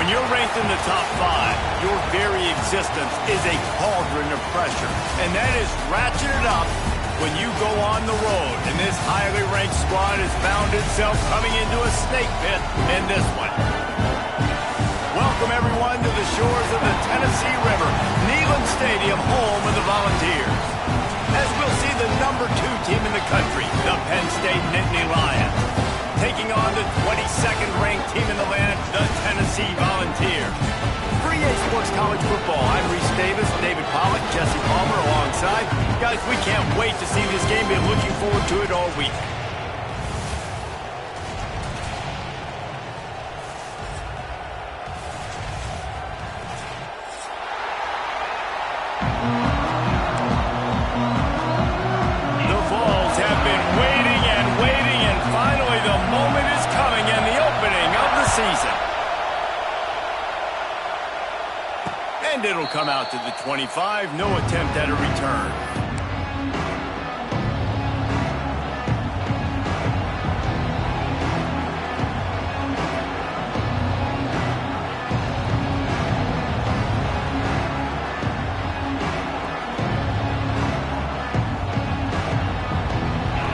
When you're ranked in the top 5, your very existence is a cauldron of pressure. And that is ratcheted up when you go on the road. And this highly ranked squad has found itself coming into a snake pit in this one. Welcome, everyone, to the shores of the Tennessee River, Neyland Stadium, home of the Volunteers. As we'll see the number 2 team in the country, the Penn State Nittany Lions, taking on the 22nd ranked team in the land, the Tennessee Volunteers. For EA Sports College Football, I'm Reese Davis, David Pollack, Jesse Palmer alongside. Guys, we can't wait to see this game. Been looking forward to it all week. And it'll come out to the 25. No attempt at a return.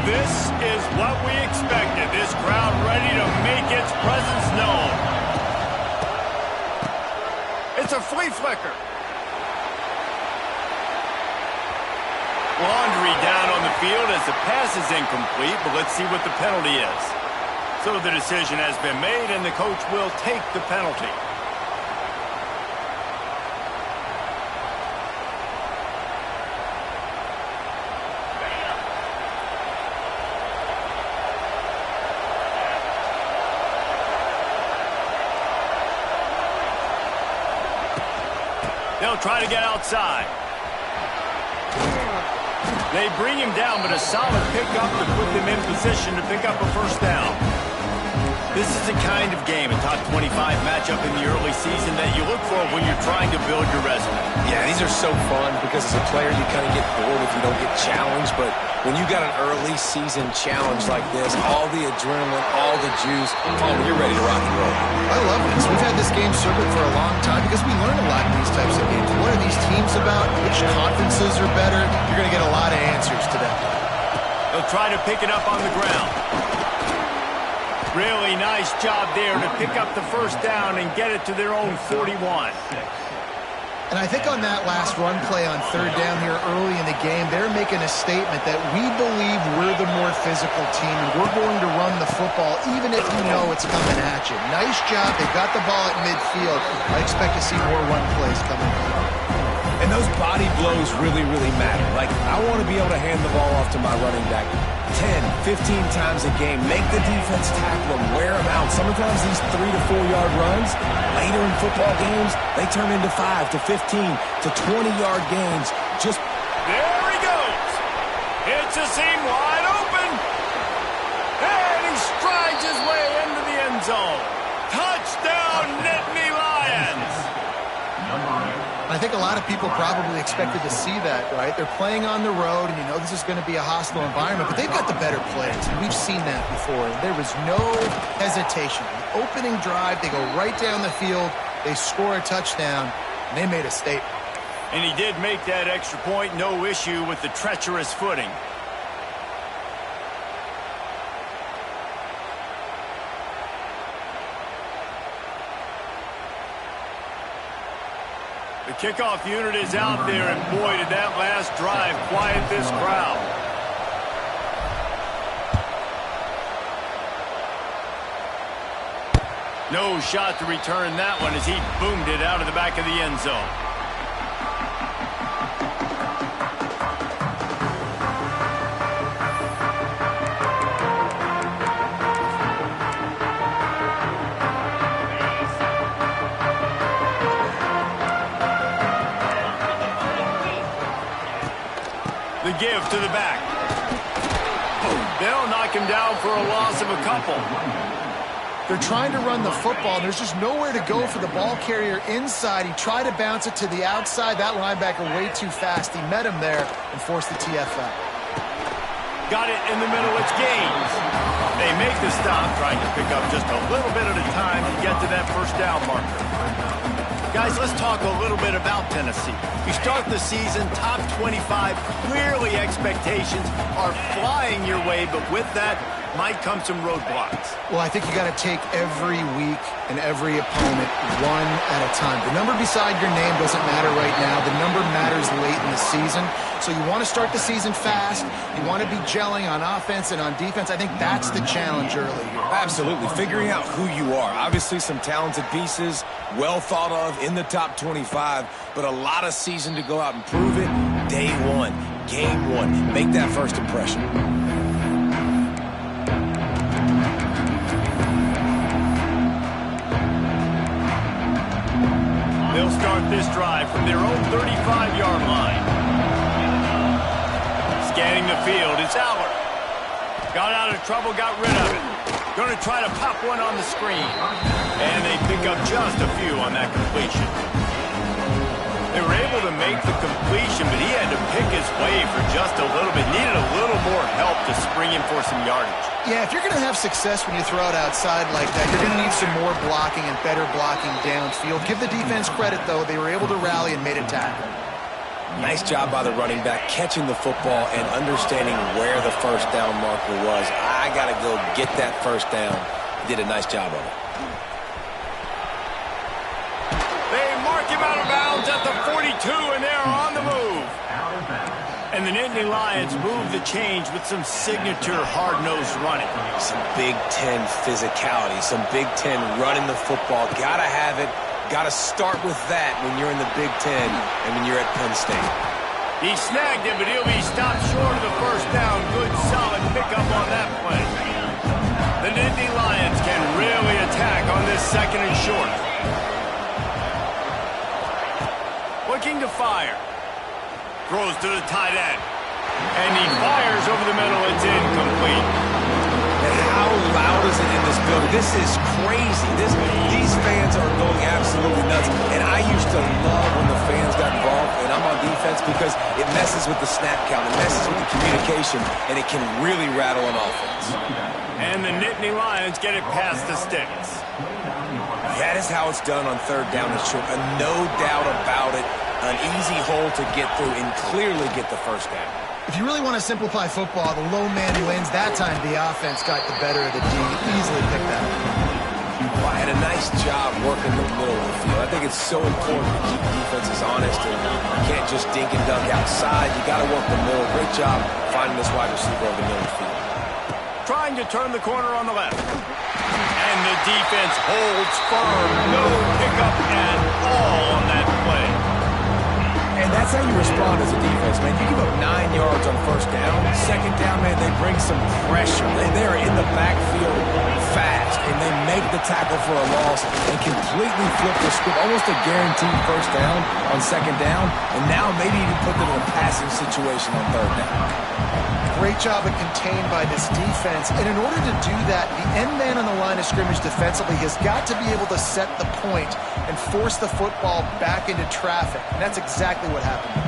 This is what we expected. This crowd ready to make its presence known. It's a flea flicker. Laundry down on the field as the pass is incomplete, but let's see what the penalty is. So the decision has been made, and the coach will take the penalty. They'll try to get outside. They bring him down, but a solid pickup to put them in position to pick up a first down. This is the kind of game, a top 25 matchup in the early season, that you look for when you're trying to build your resume. Yeah, these are so fun because as a player, you kind of get bored if you don't get challenged. But when you got an early season challenge like this, all the adrenaline, all the juice, you're ready to rock and roll. I love this. We've had this game circled for a long time because we learn a lot in these types of games. What are these teams about? Which conferences are better? You're going to get a lot of answers to that. They'll try to pick it up on the ground. Really nice job there to pick up the first down and get it to their own 41. And I think on that last run play on third down here early in the game, they're making a statement that we believe we're the more physical team, and we're going to run the football even if you know it's coming at you. Nice job. They got the ball at midfield. I expect to see more run plays coming up. And those body blows really, really matter. Like, I want to be able to hand the ball off to my running back 10, 15 times a game. Make the defense tackle them, wear them out. Sometimes these 3 to 4 yard runs, later in football games, they turn into 5 to 15 to 20-yard gains. Just there he goes. It's a seam wide open. And he strides his way into the end zone. Touchdown, Nittany Lions. I think a lot of people probably expected to see that, right? They're playing on the road, and you know this is going to be a hostile environment, but they've got the better players. We've seen that before. There was no hesitation. The opening drive, they go right down the field, they score a touchdown, and they made a statement. And he did make that extra point, no issue with the treacherous footing. The kickoff unit is out there, and boy, did that last drive quiet this crowd. No shot to return that one as he boomed it out of the back of the end zone. The give to the back. They'll knock him down for a loss of a couple. They're trying to run the football. There's just nowhere to go for the ball carrier inside. He tried to bounce it to the outside. That linebacker way too fast. He met him there and forced the TFL. Got it in the middle. It's gains. They make the stop, trying to pick up just a little bit at a time to get to that first down marker. Guys, let's talk a little bit about Tennessee. You start the season top 25. Clearly expectations are flying your way, but with that might come some roadblocks. Well, I think you got to take every week and every opponent one at a time. The number beside your name doesn't matter right now. The number matters late in the season. So you want to start the season fast. You want to be gelling on offense and on defense. I think that's the challenge early here. Absolutely. Figuring out who you are. Obviously some talented pieces, well thought of in the top 25, but a lot of season to go out and prove it. Day one, game one. Make that first impression. They'll start this drive from their own 35-yard line. Scanning the field, it's Aller. Got out of trouble, got rid of it. Going to try to pop one on the screen. And they pick up just a few on that completion. They were able to make the completion, but he had to pick his way for just a little bit. Needed a little more help to spring him for some yardage. Yeah, if you're going to have success when you throw it outside like that, you're going to need some more blocking and better blocking downfield. Give the defense credit, though. They were able to rally and made a tackle. Nice job by the running back, catching the football and understanding where the first down marker was. I got to go get that first down. Did a nice job of it. They mark him out of bounds at the 42, and they're on the move. And the Nittany Lions move the change with some signature hard-nosed running. Some Big Ten physicality, some Big Ten running the football. Got to have it. Got to start with that when you're in the Big Ten and when you're at Penn State. He snagged it, but he'll be stopped short of the first down. Good, solid pickup on that play. The Nittany Lions can really attack on this second and short. Looking to fire. Throws to the tight end. And he fires over the middle. It's incomplete. And how loud is it in this building? This is crazy. These fans are going absolutely nuts. And I used to love when the fans got involved, and I'm on defense, because it messes with the snap count. It messes with the communication, and it can really rattle an offense. And the Nittany Lions get it past the sticks. That is how it's done on third down and short. No doubt about it. An easy hole to get through and clearly get the first down. If you really want to simplify football, the low man wins. That time the offense got the better of the D. Easily picked that up. Well, I had a nice job working the middle of the field. I think it's so important to keep defenses honest, and you can't just dink and dunk outside. You got to work the middle. Great job finding this wide receiver over the middle of the field. Trying to turn the corner on the left. And the defense holds firm. No pickup at all on that play. And that's how you respond as a defense, man. You give up 9 yards on first down. Second down, man, they bring some pressure. They are in the backfield fast, and they make the tackle for a loss and completely flip the script. Almost a guaranteed first down on second down, and now maybe even put them in a passing situation on third down. Great job of contained by this defense. And in order to do that, the end man on the line of scrimmage defensively has got to be able to set the point and force the football back into traffic. And that's exactly what happened.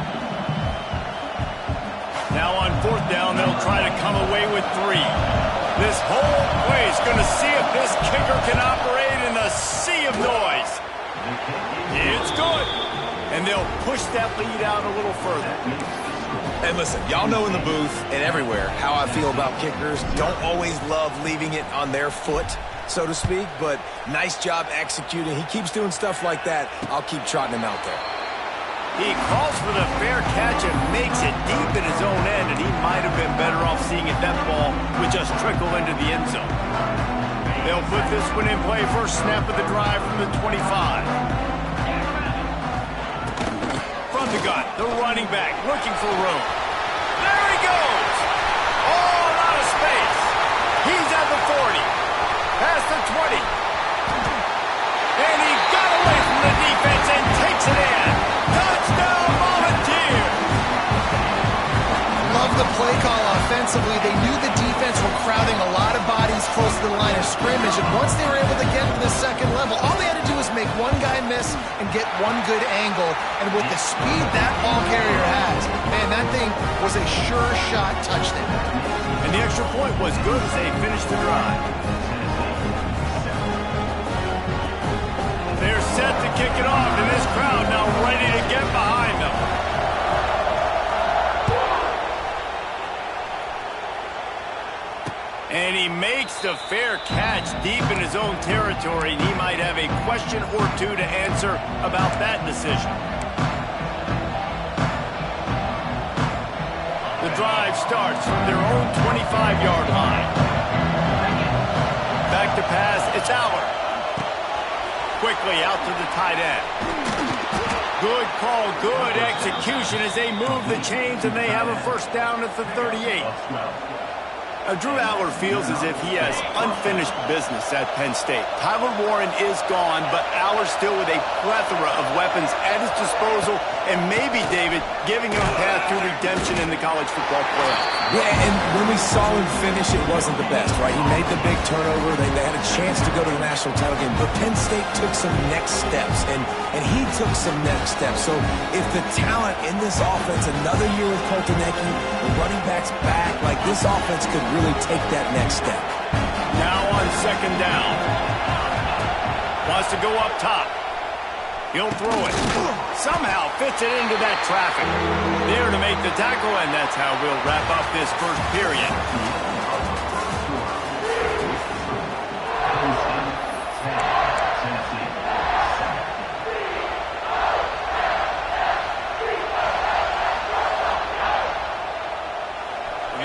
Now on fourth down, they'll try to come away with 3. This whole place going to see if this kicker can operate in a sea of noise. It's good. And they'll push that lead out a little further. And listen, y'all know in the booth and everywhere how I feel about kickers. Don't always love leaving it on their foot, so to speak, but nice job executing. He keeps doing stuff like that. I'll keep trotting him out there. He calls for the fair catch and makes it deep in his own end, and he might have been better off seeing it that ball would just trickle into the end zone. They'll put this one in play. First snap of the drive from the 25. From the gun, the running back looking for room. There he goes! All out of space. He's at the 40. Past the 20. And he got away from the defense and takes it in. Touchdown, Volunteer! Love the play call offensively. offensively, they knew the defense were crowding a lot of bodies close to the line of scrimmage, and once they were able to get to the second level, all they had to do was make one guy miss and get one good angle, and with the speed that ball carrier has, man, that thing was a sure shot touchdown. And the extra point was good as they finished the drive. They're set to kick it off, and this crowd now ready to get behind them. And he makes the fair catch deep in his own territory, and he might have a question or two to answer about that decision. The drive starts from their own 25-yard line. Back to pass, it's Allard. Quickly out to the tight end. Good call, good execution as they move the chains, and they have a first down at the 38. Drew Allard feels as if he has unfinished business at Penn State. Tyler Warren is gone, but Allard still with a plethora of weapons at his disposal, and maybe, David, giving him a path to redemption in the college football playoff. Yeah, and when we saw him finish, it wasn't the best, right? He made the big turnover. They had a chance to go to the national title game, but Penn State took some next steps, and he took some next steps. So if the talent in this offense, another year with Koltanecki, the running backs back, like this offense could really take that next step. Now on second down. Wants to go up top. He'll throw it. Somehow fits it into that traffic. There to make the tackle, and that's how we'll wrap up this first period.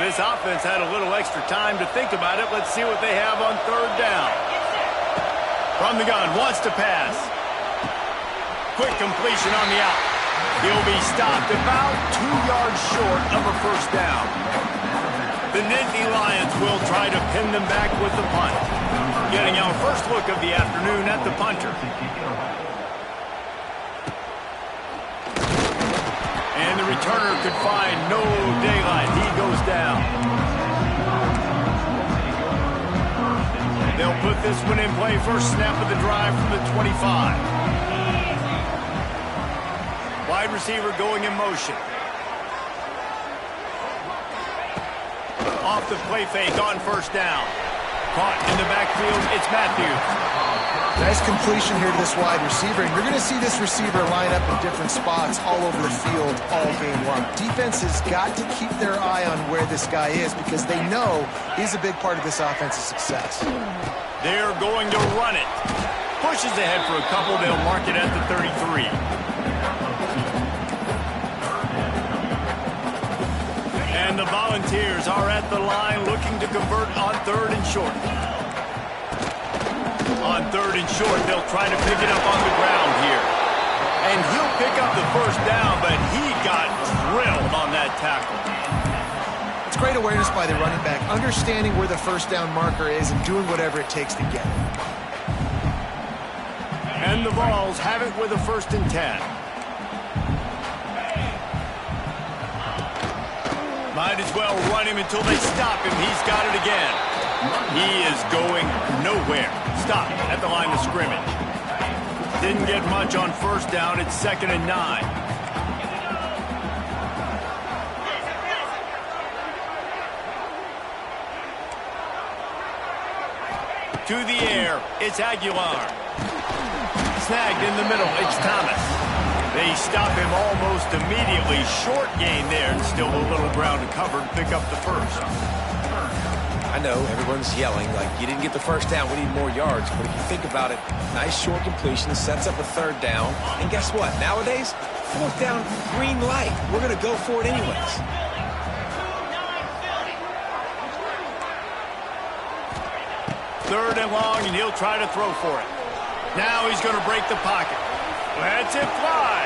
This offense had a little extra time to think about it. Let's see what they have on third down. From the gun, wants to pass. Quick completion on the out. He'll be stopped about 2 yards short of a first down. The Nittany Lions will try to pin them back with the punt. Getting our first look of the afternoon at the punter. And the returner could find no daylight. He goes down. They'll put this one in play. First snap of the drive from the 25. Wide receiver going in motion. Off the play fake on first down. Caught in the backfield, it's Matthews. Nice completion here to this wide receiver, and you're going to see this receiver line up in different spots all over the field all game long. Defense has got to keep their eye on where this guy is because they know he's a big part of this offense's success. They're going to run it. Pushes ahead for a couple, they'll mark it at the 33. And the Volunteers are at the line looking to convert on third and short. On third and short, they'll try to pick it up on the ground here. And he'll pick up the first down, but he got drilled on that tackle. It's great awareness by the running back, understanding where the first down marker is and doing whatever it takes to get it. And the Vols have it with a 1st and 10. Might as well run him until they stop him. He's got it again. He is going nowhere. Stop at the line of scrimmage. Didn't get much on first down. It's 2nd and 9. To the air. It's Aguilar. Snagged in the middle. It's Thomas. They stop him almost immediately. Short gain there, and still a little ground to cover to pick up the first. I know everyone's yelling like you didn't get the first down, we need more yards, but if you think about it, nice short completion sets up a 3rd down, and guess what, nowadays 4th down, green light, we're gonna go for it anyways. Third and long, and he'll try to throw for it. Now he's gonna break the pocket. Lets it fly.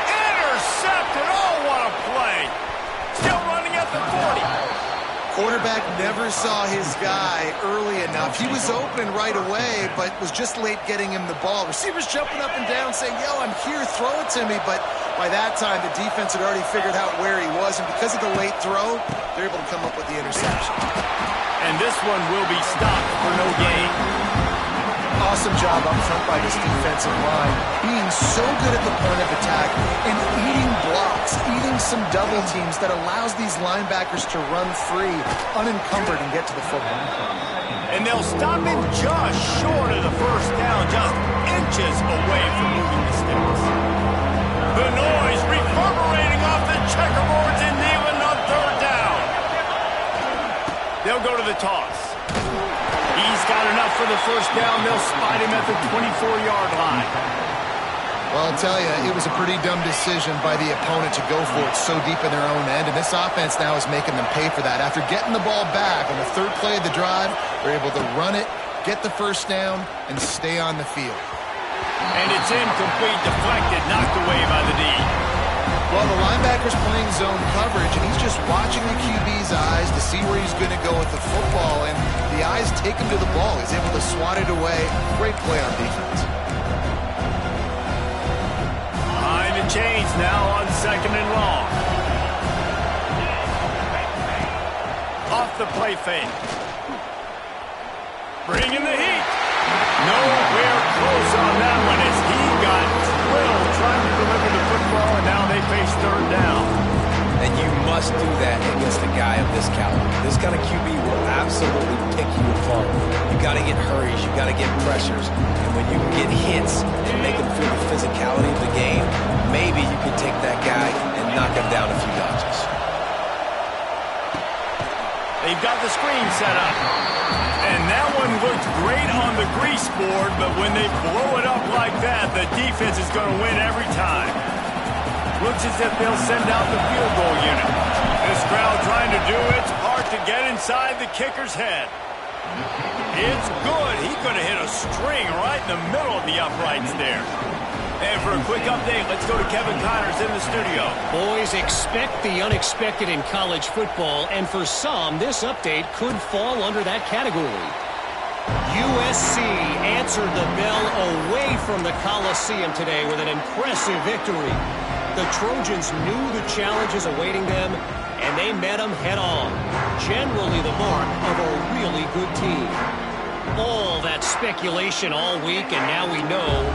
Intercepted. Oh, what a play. Still running at the 40. Quarterback never saw his guy early enough. He was open right away, but was just late getting him the ball. Receivers jumping up and down saying, yo, I'm here, throw it to me. But By that time, the defense had already figured out where he was, and because of the late throw, they're able to come up with the interception. And this one will be stopped for no gain. Awesome job up front by this defensive line, being so good at the point of attack and eating blocks, eating some double teams that allows these linebackers to run free, unencumbered, and get to the football. And they'll stop him just short of the first down, just inches away from moving the sticks. The noise reverberating off the checkerboards in Neyland on third down. They'll go to the toss. He's got enough for the first down. They'll spot him at the 24-yard line. Well, I'll tell you, it was a pretty dumb decision by the opponent to go for it so deep in their own end, and this offense now is making them pay for that. After getting the ball back on the third play of the drive, they're able to run it, get the first down, and stay on the field. And it's incomplete, deflected, knocked away by the D. Well, the linebacker's playing zone coverage, and he's just watching the QB's eyes to see where he's going to go with the football, and the eyes take him to the ball. He's able to swat it away. Great play on defense. Time to change now on second and long. Off the play fake. Bringing the heat. Nowhere close on that one as he got drilled trying to deliver the football, and now they face third down. And you must do that against a guy of this caliber. This kind of QB will absolutely pick you apart. You got to get hurries, you got to get pressures, and when you get hits and make him feel the physicality of the game, maybe you can take that guy and knock him down a few notches. They've got the screen set up. And that one looked great on the grease board, but when they blow it up like that, the defense is going to win every time. Looks as if they'll send out the field goal unit. This crowd trying to do its part to get inside the kicker's head. It's good. He's going to hit a string right in the middle of the uprights there. And for a quick update, let's go to Kevin Connors in the studio. Boys, expect the unexpected in college football, and for some, this update could fall under that category. USC answered the bell away from the Coliseum today with an impressive victory. The Trojans knew the challenges awaiting them, and they met them head-on. Generally the mark of a really good team. All that speculation all week, and now we know.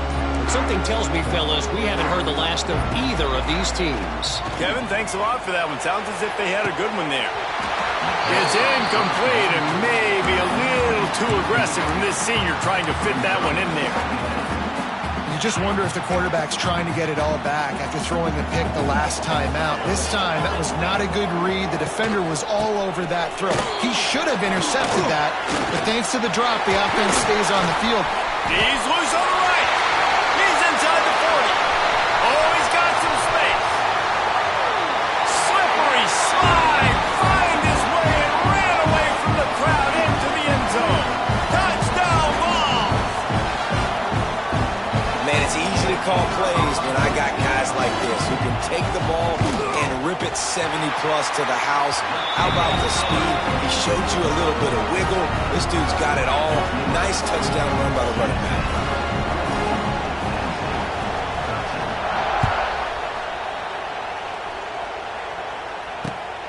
Something tells me, fellas, we haven't heard the last of either of these teams. Kevin, thanks a lot for that one. Sounds as if they had a good one there. It's incomplete and maybe a little too aggressive from this senior trying to fit that one in there. You just wonder if the quarterback's trying to get it all back after throwing the pick the last time out. This time, that was not a good read. The defender was all over that throw. He should have intercepted that, but thanks to the drop, the offense stays on the field. He's loose on the right. He's inside the 40. Oh, he's got some space. Slippery slide. Find his way and ran away from the crowd into the end zone. Touchdown ball. Man, it's easy to call plays when I got guys like this who can take the ball and rip it 70-plus to the house. How about the speed? He showed you a little bit of wiggle. This dude's got it all. Nice touchdown run by the running back.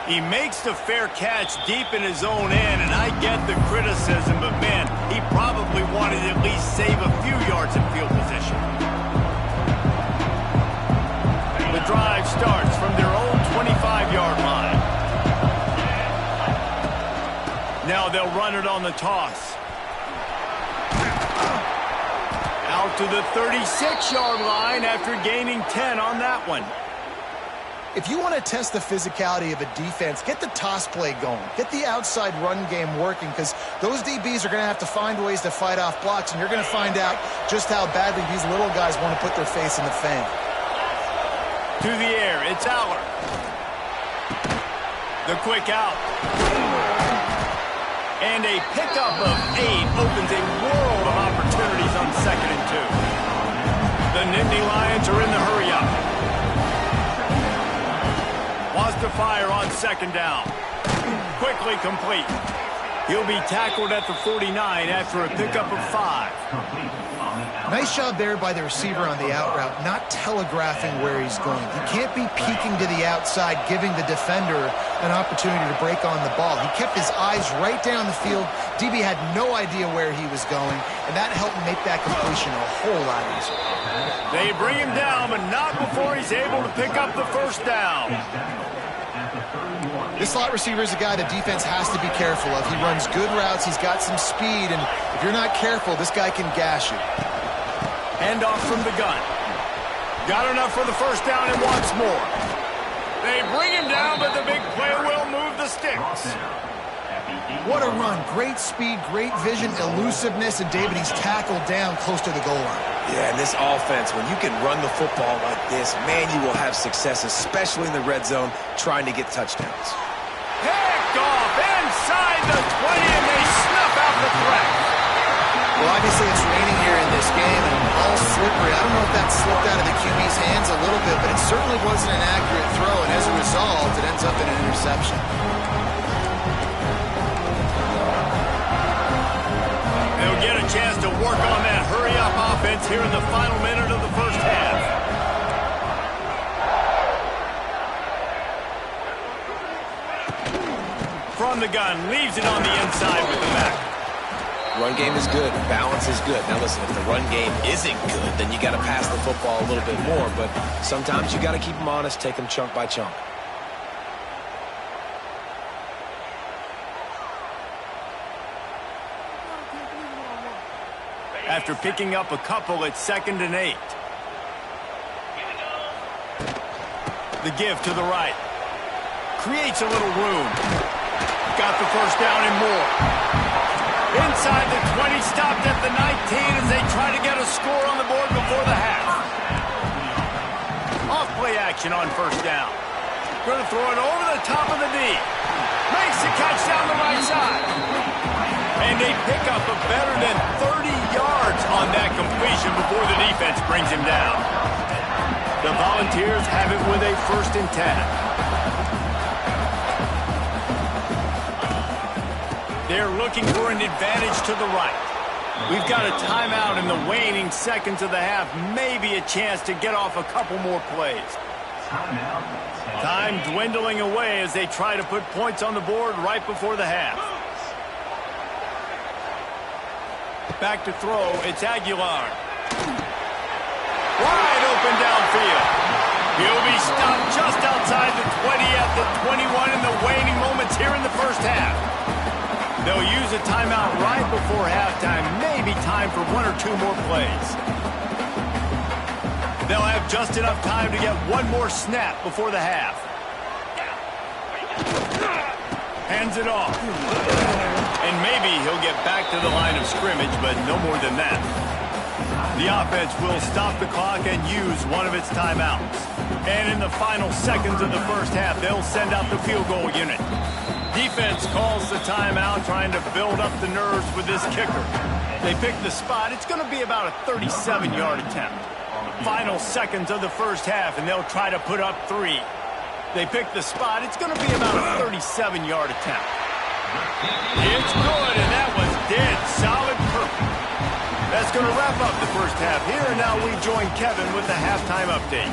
He makes the fair catch deep in his own end, and I get the criticism, but man, he probably wanted to at least save a few yards in field position. The drive starts from their own 25-yard line. Now they'll run it on the toss. Out to the 36-yard line after gaining 10 on that one. If you want to test the physicality of a defense, get the toss play going. Get the outside run game working, because those DBs are going to have to find ways to fight off blocks, and you're going to find out just how badly these little guys want to put their face in the fan. To the air, it's Aller. The quick out. And a pickup of 8 opens a world of opportunities on 2nd and 2. The Nittany Lions are in the hurry-up. Wants to fire on 2nd down. Quickly complete. He'll be tackled at the 49 after a pickup of 5. Nice job there by the receiver on the out route, not telegraphing where he's going. He can't be peeking to the outside, giving the defender an opportunity to break on the ball. He kept his eyes right down the field. DB had no idea where he was going, and that helped make that completion a whole lot easier. They bring him down, but not before he's able to pick up the first down. This slot receiver is a guy the defense has to be careful of. He runs good routes, he's got some speed, and if you're not careful, this guy can gash you. Hand off from the gun. Got enough for the first down and wants more. They bring him down, but the big play will move the sticks. What a run. Great speed, great vision, elusiveness, and David, he's tackled down close to the goal line. Yeah, and this offense, when you can run the football like this, man, you will have success, especially in the red zone, trying to get touchdowns. Picked off inside the 20, and they snuff out the threat. Well, obviously it's raining here in this game, and all slippery. I don't know if that slipped out of the QB's hands a little bit, but it certainly wasn't an accurate throw, and as a result, it ends up in an interception. They'll get a chance to work on that hurry-up offense here in the final minute of the first half. From the gun, leaves it on the inside with the back. Run game is good. Balance is good. Now, listen, if the run game isn't good, then you got to pass the football a little bit more. But sometimes you got to keep them honest, take them chunk by chunk. After picking up a couple, it's 2nd and 8. The give to the right. Creates a little room. Got the first down and more. Inside the 20, stopped at the 19 as they try to get a score on the board before the half. Off play action on first down. Going to throw it over the top of the D. Makes the catch down the right side. And they pick up a better than 30 yards on that completion before the defense brings him down. The Volunteers have it with a 1st and 10. They're looking for an advantage to the right. We've got a timeout in the waning seconds of the half. Maybe a chance to get off a couple more plays. Time dwindling away as they try to put points on the board right before the half. Back to throw, it's Aguilar. Wide open downfield. He'll be stopped just outside the 20 at the 21 in the waning moments here in the first half. They'll use a timeout right before halftime, maybe time for 1 or 2 more plays. They'll have just enough time to get one more snap before the half. Hands it off. And maybe he'll get back to the line of scrimmage, but no more than that. The offense will stop the clock and use one of its timeouts. And in the final seconds of the first half, they'll send out the field goal unit. Defense calls the timeout, trying to build up the nerves with this kicker. They pick the spot. It's going to be about a 37-yard attempt. Final seconds of the first half, and they'll try to put up 3. They pick the spot. It's going to be about a 37-yard attempt. It's good, and that was dead solid perfect. That's going to wrap up the first half here, and now we join Kevin with the halftime update.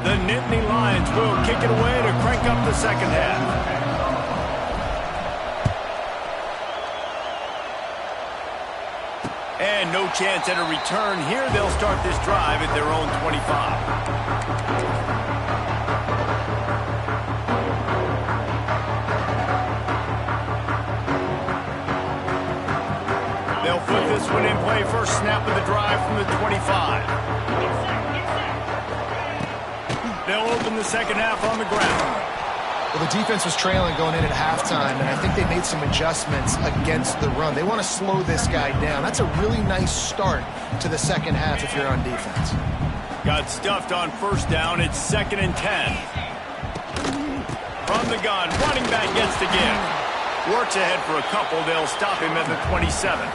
The Nittany Lions will kick it away to crank up the second half. And no chance at a return here. They'll start this drive at their own 25. They'll put this one in play. First snap of the drive from the 25. They'll open the second half on the ground. Well, the defense was trailing going in at halftime, and I think they made some adjustments against the run. They want to slow this guy down. That's a really nice start to the second half if you're on defense. Got stuffed on first down. It's 2nd and 10. From the gun, running back gets the give. Works ahead for a couple. They'll stop him at the 27.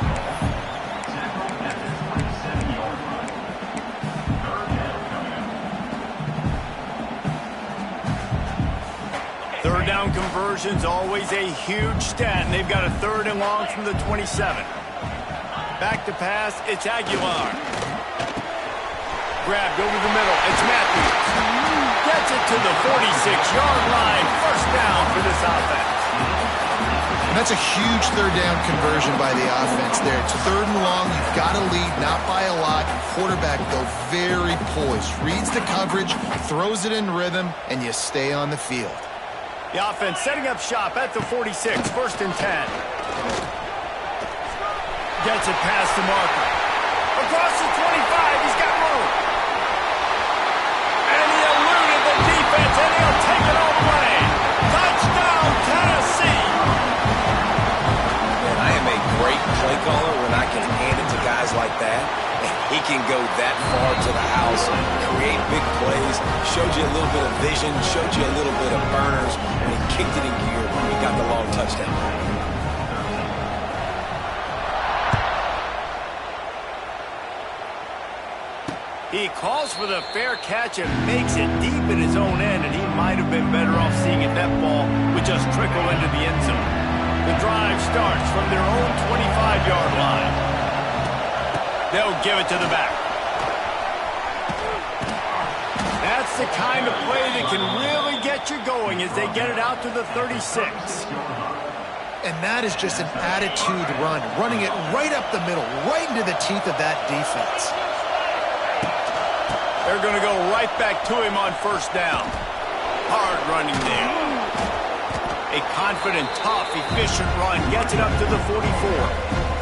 Third down conversion's always a huge stat, and they've got a 3rd and long from the 27. Back to pass, it's Aguilar. Grabbed over the middle, it's Matthews. Gets it to the 46-yard line. First down for this offense. And that's a huge 3rd down conversion by the offense there. It's 3rd and long. You've got to lead, not by a lot. Quarterback, though, very poised. Reads the coverage, throws it in rhythm, and you stay on the field. The offense setting up shop at the 46, 1st and 10. Gets it past the marker. Across the 25, he's got room. And he eluded the defense, and he'll take it all the way. Touchdown, Tennessee. Man, I am a great play caller when I can hand it to guys like that. He can go that far to the house, create big plays, showed you a little bit of vision, showed you a little bit of burners, and he kicked it in gear when he got the long touchdown. He calls for the fair catch and makes it deep in his own end, and he might have been better off seeing it that ball would just trickle into the end zone. The drive starts from their own 25-yard line. They'll give it to the back. That's the kind of play that can really get you going as they get it out to the 36. And that is just an attitude run, running it right up the middle, right into the teeth of that defense. They're going to go right back to him on 1st down. Hard running there. A confident, tough, efficient run gets it up to the 44.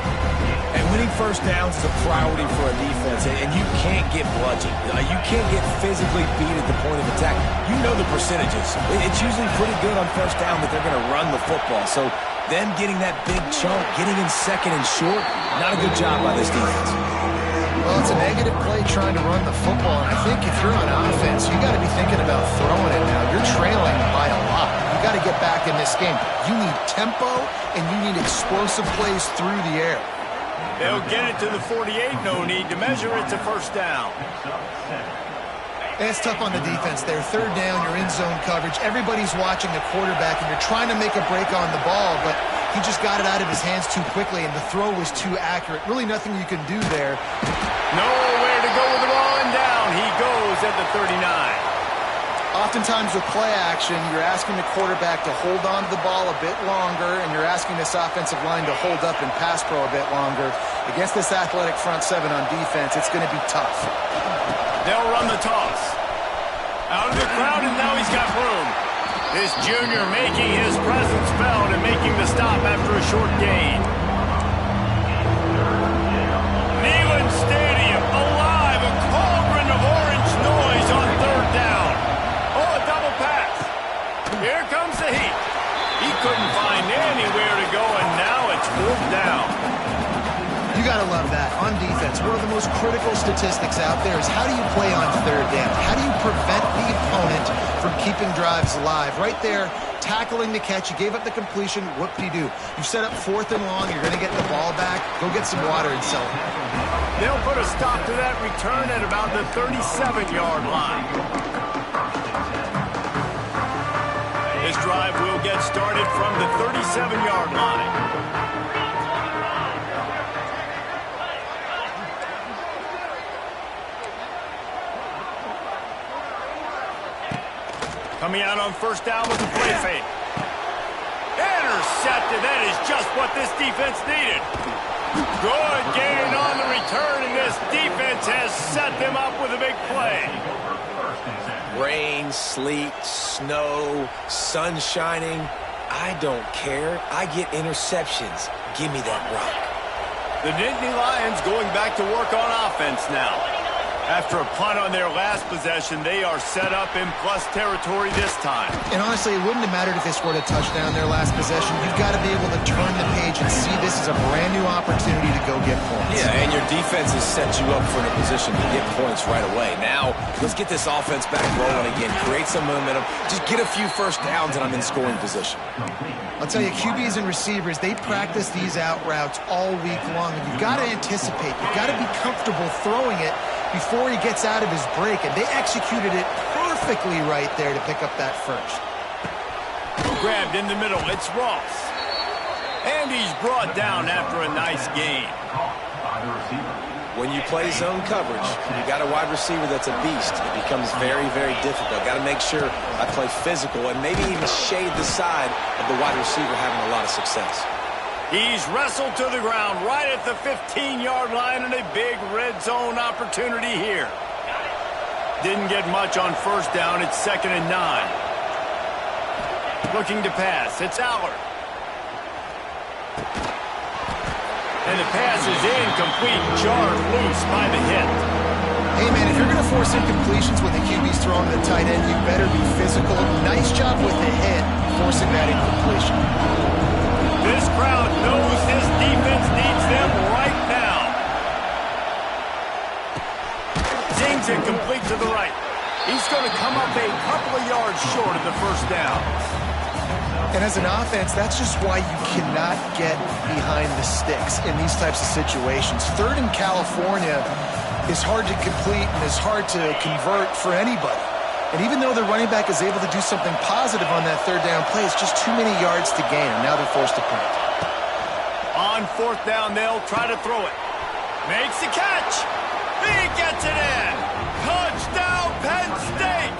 And winning 1st downs is a priority for a defense, and you can't get bludgeoned. You can't get physically beat at the point of attack. You know the percentages. It's usually pretty good on 1st down that they're going to run the football. So them getting that big chunk, getting in 2nd and short, not a good job by this defense. Well, it's a negative play trying to run the football, and I think if you're on offense, you got to be thinking about throwing it now. You're trailing by a lot. You got to get back in this game. You need tempo, and you need explosive plays through the air. They'll get it to the 48. No need to measure it to 1st down. It's tough on the defense there. 3rd down, you're in zone coverage. Everybody's watching the quarterback, and you're trying to make a break on the ball, but he just got it out of his hands too quickly, and the throw was too accurate. Really nothing you can do there. Nowhere to go with the ball, and down he goes at the 39. Oftentimes with play action, you're asking the quarterback to hold on to the ball a bit longer, and you're asking this offensive line to hold up and pass pro a bit longer. Against this athletic front 7 on defense, it's going to be tough. They'll run the toss. Out of the crowd, and now he's got room. This junior making his presence felt and making the stop after a short gain. Neyland Stadium, alive, a cauldron of orange noise on 3rd down. Oh, a double pass. Here comes the heat. He couldn't find anywhere to go, and now it's 4th down. You got to love that. On defense, one of the most critical statistics out there is how do you play on 3rd down? How do you prevent the opponent from keeping drives alive? Right there, tackling the catch. You gave up the completion. Whoop-de-doo. You set up 4th and long. You're going to get the ball back. Go get some water and sell it. They'll put a stop to that return at about the 37-yard line. This drive will get started from the 37-yard line. Coming out on 1st down with the play fake. Intercepted. That is just what this defense needed. Good gain on the return, and this defense has set them up with a big play. Rain, sleet, snow, sun shining. I don't care. I get interceptions. Give me that rock. The Nittany Lions going back to work on offense now. After a punt on their last possession, they are set up in plus territory this time. And honestly, it wouldn't have mattered if they scored a touchdown their last possession. You've got to be able to turn the page and see this as a brand new opportunity to go get points. Yeah, and your defense has set you up for a position to get points right away. Now, let's get this offense back rolling again. Create some momentum. Just get a few 1st downs, and I'm in scoring position. I'll tell you, QBs and receivers, they practice these out routes all week long. And you've got to anticipate. You've got to be comfortable throwing it before he gets out of his break, and they executed it perfectly right there to pick up that 1st. Grabbed in the middle. It's Ross. And he's brought down after a nice gain. When you play zone coverage, you got a wide receiver that's a beast. It becomes very, very difficult. Got to make sure I play physical and maybe even shade the side of the wide receiver having a lot of success. He's wrestled to the ground right at the 15-yard line and a big red zone opportunity here. Didn't get much on first down. It's 2nd and 9. Looking to pass. It's Allard. And the pass is incomplete. Jarred loose by the hit. Hey, man, if you're going to force incompletions when the QB's throwing to the tight end, you better be physical. Nice job with the hit, forcing that incompletion. This crowd knows this defense needs them right now. Zings it complete to the right. He's going to come up a couple of yards short of the first down. And as an offense, that's just why you cannot get behind the sticks in these types of situations. 3rd in California is hard to complete and is hard to convert for anybody. And even though the running back is able to do something positive on that 3rd down play, it's just too many yards to gain, and now they're forced to punt. On 4th down, they'll try to throw it. Makes the catch. He gets it in. Touchdown, Penn State.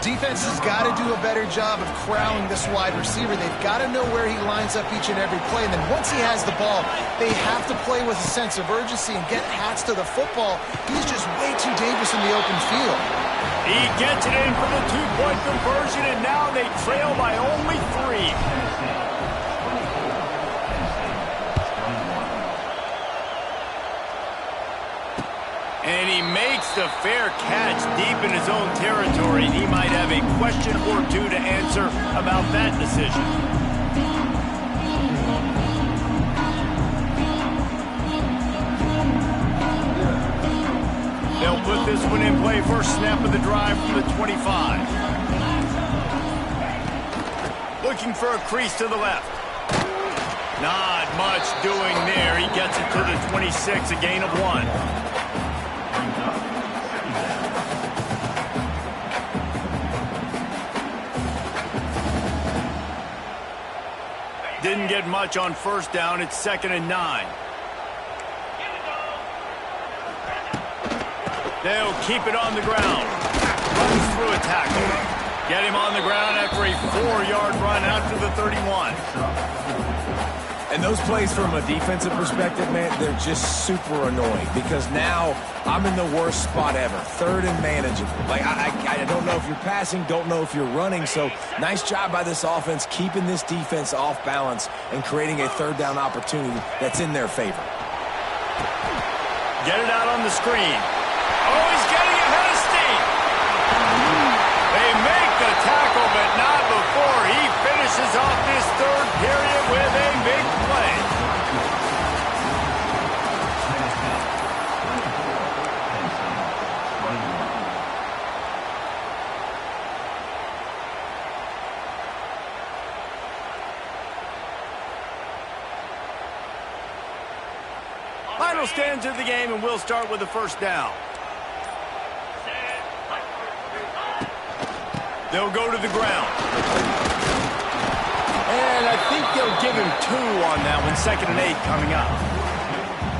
Defense has got to do a better job of corralling this wide receiver. They've got to know where he lines up each and every play. And then once he has the ball, they have to play with a sense of urgency and get hats to the football. He's just way too dangerous in the open field. He gets it in for the 2-point conversion, and now they trail by only 3. And he makes the fair catch deep in his own territory. He might have a question or two to answer about that decision. They'll put this one in play. First snap of the drive from the 25. Looking for a crease to the left. Not much doing there. He gets it to the 26, a gain of 1. Didn't get much on first down. It's 2nd and 9. They'll keep it on the ground. Runs through a tackle. Get him on the ground after a 4-yard run out to the 31. And those plays from a defensive perspective, man, they're just super annoying because now I'm in the worst spot ever. 3rd and manageable. Like, I don't know if you're passing, don't know if you're running. So nice job by this offense keeping this defense off balance and creating a 3rd down opportunity that's in their favor. Get it out on the screen. Oh, he's getting ahead of steam. They make the tackle, but not before he finishes off this 3rd period with a big play. Final stands of the game, and we'll start with the first down. They'll go to the ground. And I think they'll give him 2 on that one. 2nd and 8 coming up.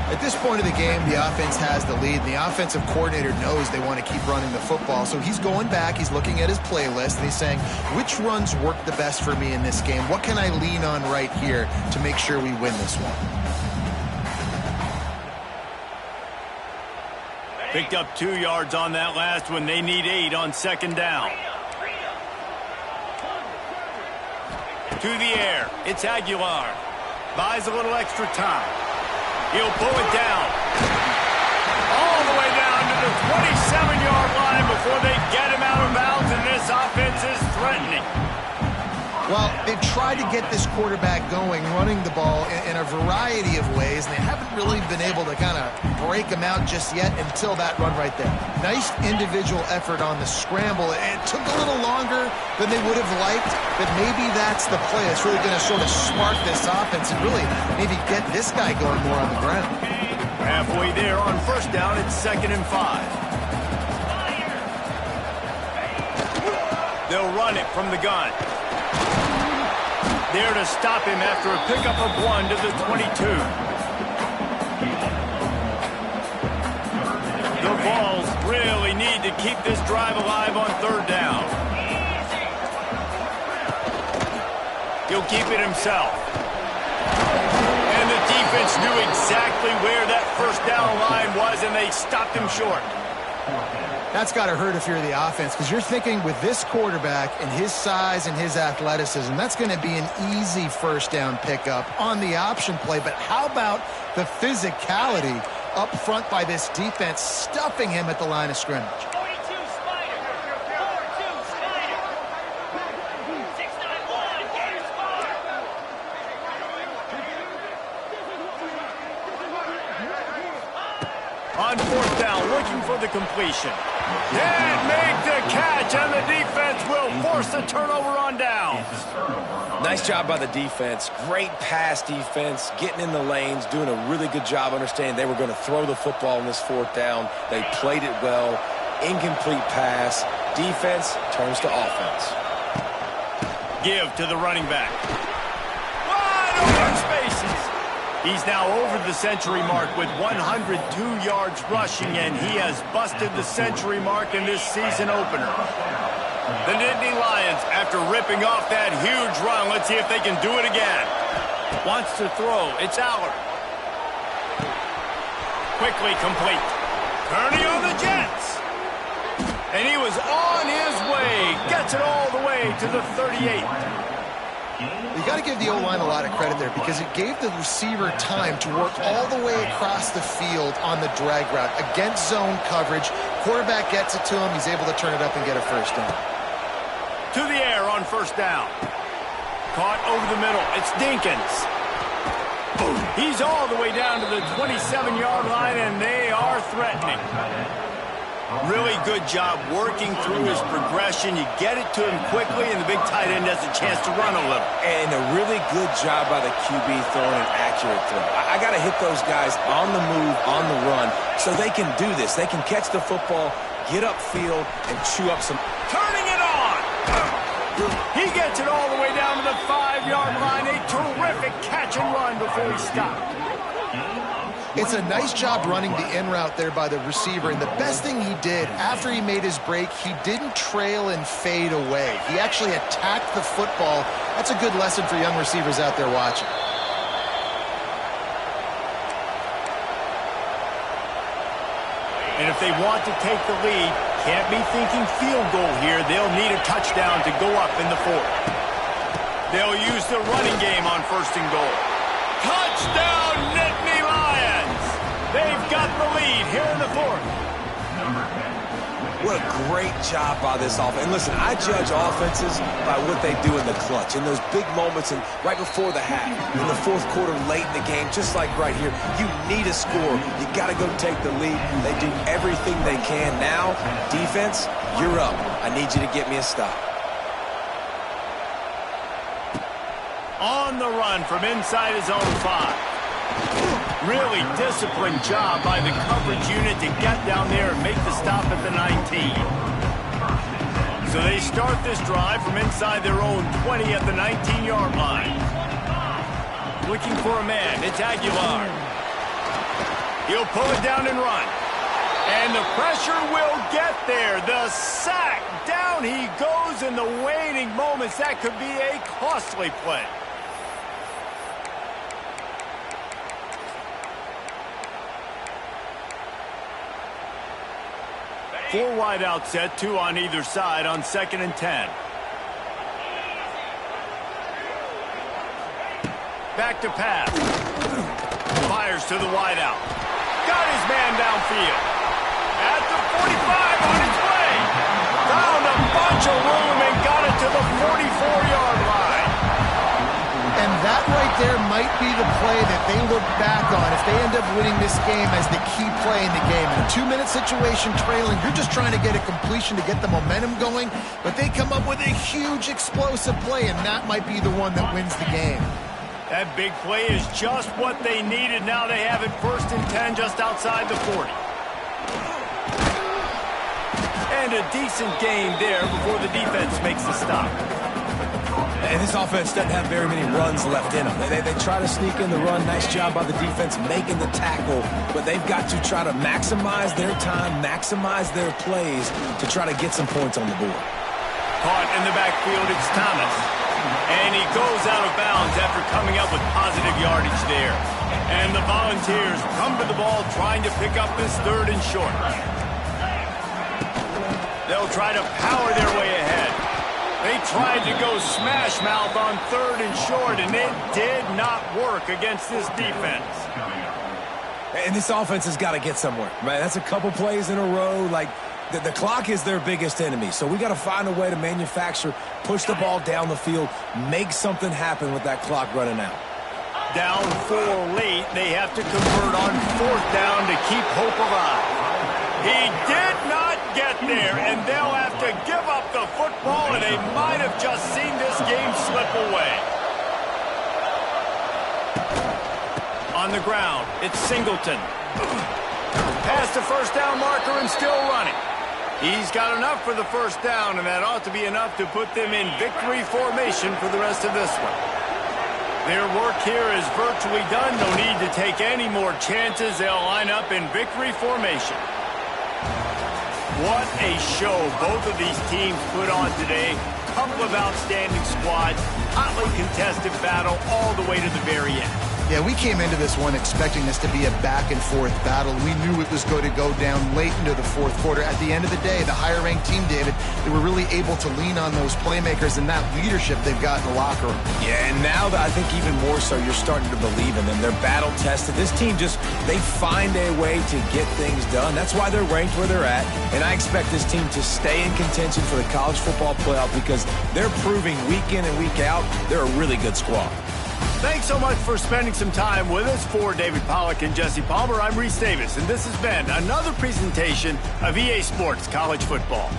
At this point of the game, the offense has the lead. And the offensive coordinator knows they want to keep running the football. So he's going back. He's looking at his playlist. And he's saying, which runs work the best for me in this game? What can I lean on right here to make sure we win this one? Picked up 2 yards on that last one. They need 8 on 2nd down. To the air. It's Aguilar. Buys a little extra time. He'll pull it down. All the way down to the 27-yard line before they get him out of bounds, and this offense is threatening. Well, they've tried to get this quarterback going, running the ball in a variety of ways, and they haven't really been able to kind of break him out just yet until that run right there. Nice individual effort on the scramble. It took a little longer than they would have liked, but maybe that's the play. It's really going to sort of spark this offense and really maybe get this guy going more on the ground. Halfway there on first down, it's 2nd and 5. They'll run it from the gun. there to stop him after a pickup of 1 to the 22. The Vols really need to keep this drive alive on 3rd down. He'll keep it himself. And the defense knew exactly where that 1st down line was, and they stopped him short. That's got to hurt if you're the offense, because you're thinking with this quarterback and his size and his athleticism, that's going to be an easy 1st down pickup on the option play. But how about the physicality up front by this defense, stuffing him at the line of scrimmage? On 4th down, looking for the completion. Can't make the catch, and the defense will force the turnover on downs. Nice job by the defense. Great pass defense, getting in the lanes, doing a really good job understanding they were going to throw the football in this 4th down. They played it well. Incomplete pass. Defense turns to offense. Give to the running back. Wide open spaces. He's now over the century mark with 102 yards rushing, and he has busted the century mark in this season opener. The Nittany Lions, after ripping off that huge run, let's see if they can do it again. Wants to throw. It's Aller. Quickly complete. Turning on the Jets. And he was on his way. Gets it all the way to the 38. You got to give the O-line a lot of credit there, because it gave the receiver time to work all the way across the field on the drag route against zone coverage. Quarterback gets it to him. He's able to turn it up and get a 1st down. To the air on 1st down. Caught over the middle. It's Dinkins. He's all the way down to the 27-yard line, and they are threatening. Really good job working through his progression. You get it to him quickly, and the big tight end has a chance to run a little. And a really good job by the QB throwing an accurate throw. I got to hit those guys on the move, on the run, so they can do this. They can catch the football, get upfield, and chew up some. Turning it on! He gets it all the way down to the 5-yard line. A terrific catch and run before he stopped. It's a nice job running the in route there by the receiver, and the best thing he did after he made his break, he didn't trail and fade away. He actually attacked the football. That's a good lesson for young receivers out there watching. And if they want to take the lead, can't be thinking field goal here. They'll need a touchdown to go up in the 4th. They'll use the running game on 1st and goal. Touchdown, Nittany Lions! They've got the lead here in the 4th. What a great job by this offense. And listen, I judge offenses by what they do in the clutch, in those big moments and right before the half, in the 4th quarter, late in the game, just like right here. You need a score. You got to go take the lead. They do everything they can. Now, defense, you're up. I need you to get me a stop. On the run from inside his own 5. Really disciplined job by the coverage unit to get down there and make the stop at the 19. So they start this drive from inside their own 20 at the 19-yard line. Looking for a man. It's Aguilar. He'll pull it down and run. And the pressure will get there. The sack. Down he goes in the waning moments. That could be a costly play. Four wide out set, 2 on either side on 2nd and 10. Back to pass. Fires to the wide out. Got his man downfield. At the 45 on its way. Found a bunch of room and got it to the 44-yard line. And that right there might be the play that they look back on if they end up winning this game as the key play in the game. In a 2-minute situation trailing, you're just trying to get a completion to get the momentum going, but they come up with a huge explosive play, and that might be the one that wins the game. That big play is just what they needed. Now they have it 1st and 10 just outside the 40. And a decent gain there before the defense makes the stop. And this offense doesn't have very many runs left in them. They try to sneak in the run. Nice job by the defense making the tackle. But they've got to try to maximize their time, maximize their plays to try to get some points on the board. Caught in the backfield, it's Thomas. And he goes out of bounds after coming up with positive yardage there. And the Volunteers come to the ball trying to pick up this 3rd and short. They'll try to power their way ahead. They tried to go smash mouth on 3rd and short, and it did not work against this defense. And this offense has got to get somewhere. Man, that's a couple plays in a row. Like, the clock is their biggest enemy. So we got to find a way to manufacture, push the ball down the field, make something happen with that clock running out. Down 4 late, they have to convert on 4th down to keep hope alive. He did not get there, and they'll have to give up the football, and they might have just seen this game slip away. On the ground, it's Singleton. Past the 1st down marker and still running. He's got enough for the 1st down, and that ought to be enough to put them in victory formation for the rest of this one. Their work here is virtually done. No need to take any more chances. They'll line up in victory formation. What a show both of these teams put on today. Couple of outstanding squads, hotly contested battle all the way to the very end. Yeah, we came into this one expecting this to be a back-and-forth battle. We knew it was going to go down late into the 4th quarter. At the end of the day, the higher-ranked team, David, they were really able to lean on those playmakers and that leadership they've got in the locker room. Yeah, and now that I think even more so, you're starting to believe in them. They're battle-tested. This team they find a way to get things done. That's why they're ranked where they're at, and I expect this team to stay in contention for the college football playoff because they're proving week in and week out they're a really good squad. Thanks so much for spending some time with us. For David Pollack and Jesse Palmer, I'm Reese Davis, and this has been another presentation of EA Sports College Football.